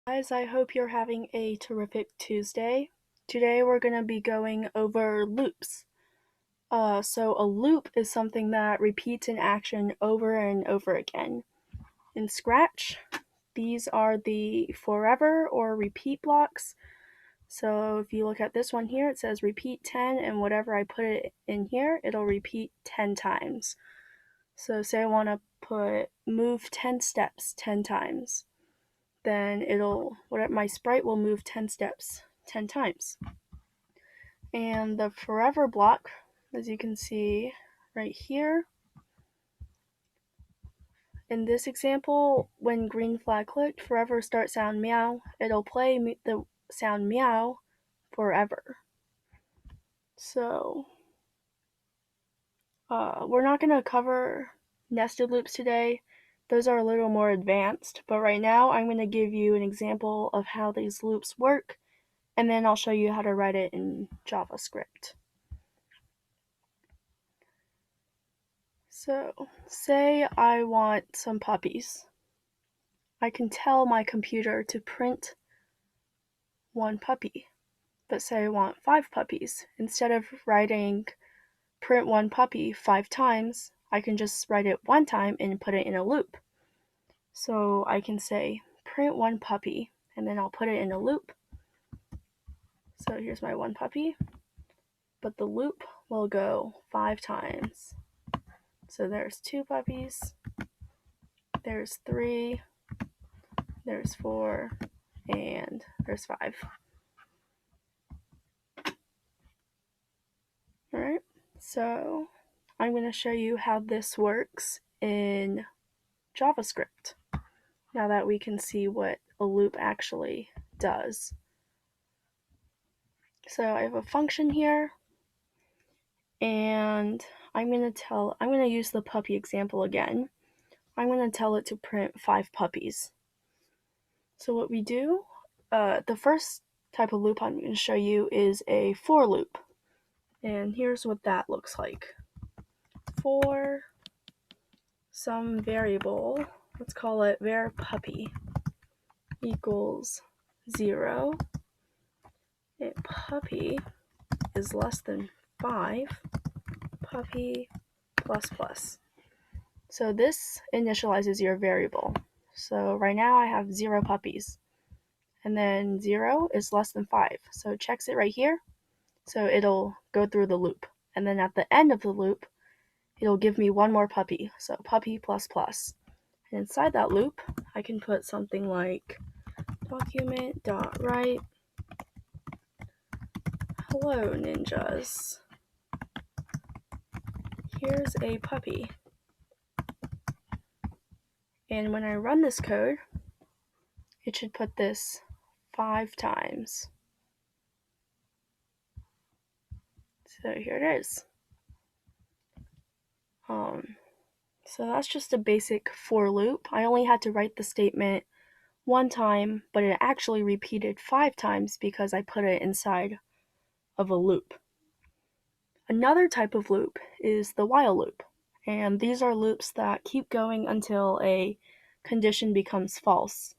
Guys, I hope you're having a terrific Tuesday. Today we're going to be going over loops. So a loop is something that repeats an action over and over again. In Scratch, these are the forever or repeat blocks. So if you look at this one here, it says repeat 10, and whatever I put it in here, it'll repeat 10 times. So say I want to put move 10 steps 10 times. Then my sprite will move 10 steps 10 times. And the forever block, as you can see right here, in this example, when green flag clicked, forever start sound meow, it'll play the sound meow forever. So we're not going to cover nested loops today. Those are a little more advanced, but right now I'm going to give you an example of how these loops work, and then I'll show you how to write it in JavaScript. So, say I want some puppies. I can tell my computer to print one puppy, but say I want 5 puppies. Instead of writing print one puppy 5 times, I can just write it one time and put it in a loop. So I can say print one puppy, and then I'll put it in a loop. So here's my one puppy, but the loop will go 5 times. So there's 2 puppies, there's 3, there's 4, and there's 5. Alright, so I'm going to show you how this works in JavaScript, now that we can see what a loop actually does. So I have a function here, and I'm going to use the puppy example again. I'm going to tell it to print 5 puppies. So what we do, the first type of loop I'm going to show you is a for loop. And here's what that looks like. For some variable, let's call it var puppy, equals 0. If puppy is less than 5, puppy plus plus. So this initializes your variable. So right now I have 0 puppies. And then 0 is less than 5. So it checks it right here. So it'll go through the loop. And then at the end of the loop, it'll give me one more puppy. So puppy plus plus. And inside that loop, I can put something like document.write hello ninjas. Here's a puppy. And when I run this code, it should put this 5 times. So here it is. So that's just a basic for loop. I only had to write the statement one time, but it actually repeated 5 times because I put it inside of a loop. Another type of loop is the while loop, and these are loops that keep going until a condition becomes false.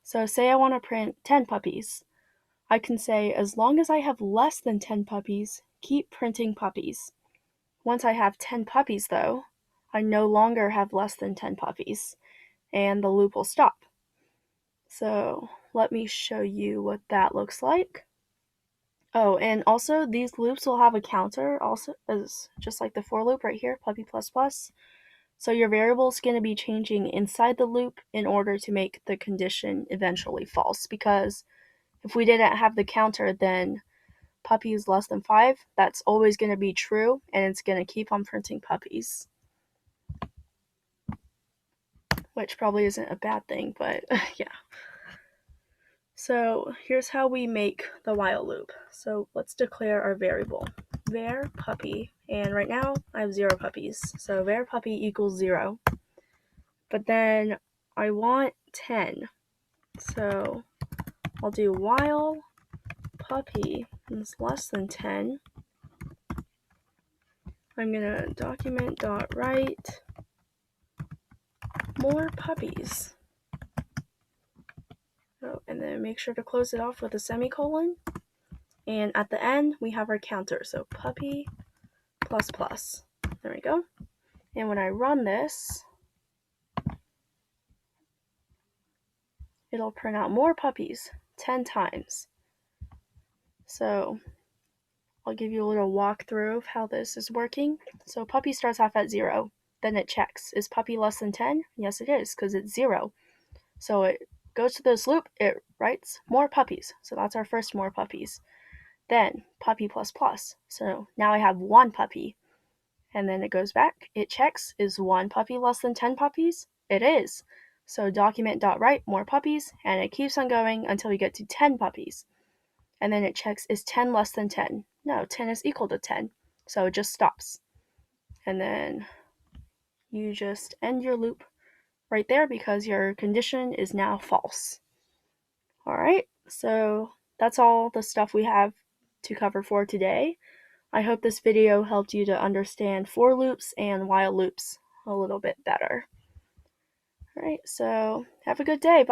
So say I want to print 10 puppies. I can say, as long as I have less than 10 puppies, keep printing puppies. Once I have 10 puppies, though, I no longer have less than 10 puppies, and the loop will stop. So let me show you what that looks like. Oh, and also these loops will have a counter, also as just like the for loop right here, puppy plus plus. So your variable is going to be changing inside the loop in order to make the condition eventually false, because if we didn't have the counter, then puppy is less than 5, that's always going to be true, and it's going to keep on printing puppies. Which probably isn't a bad thing, but yeah. So here's how we make the while loop. So let's declare our variable, var puppy, and right now I have 0 puppies, so var puppy equals 0. But then I want 10, so I'll do while puppy is less than 10. I'm gonna document.write more puppies. So, and then make sure to close it off with a semicolon. And at the end, we have our counter. So puppy plus plus. There we go. And when I run this, it'll print out more puppies 10 times. So I'll give you a little walkthrough of how this is working. So puppy starts off at 0. Then it checks. Is puppy less than 10? Yes, it is, because it's 0. So it goes to this loop. It writes more puppies. So that's our first more puppies. Then puppy plus plus. So now I have 1 puppy. And then it goes back. It checks. Is 1 puppy less than 10 puppies? It is. So document.write more puppies. And it keeps on going until you get to 10 puppies. And then it checks, is 10 less than 10? No, 10 is equal to 10. So it just stops. And then you just end your loop right there because your condition is now false. Alright, so that's all the stuff we have to cover for today. I hope this video helped you to understand for loops and while loops a little bit better. Alright, so have a good day. Bye.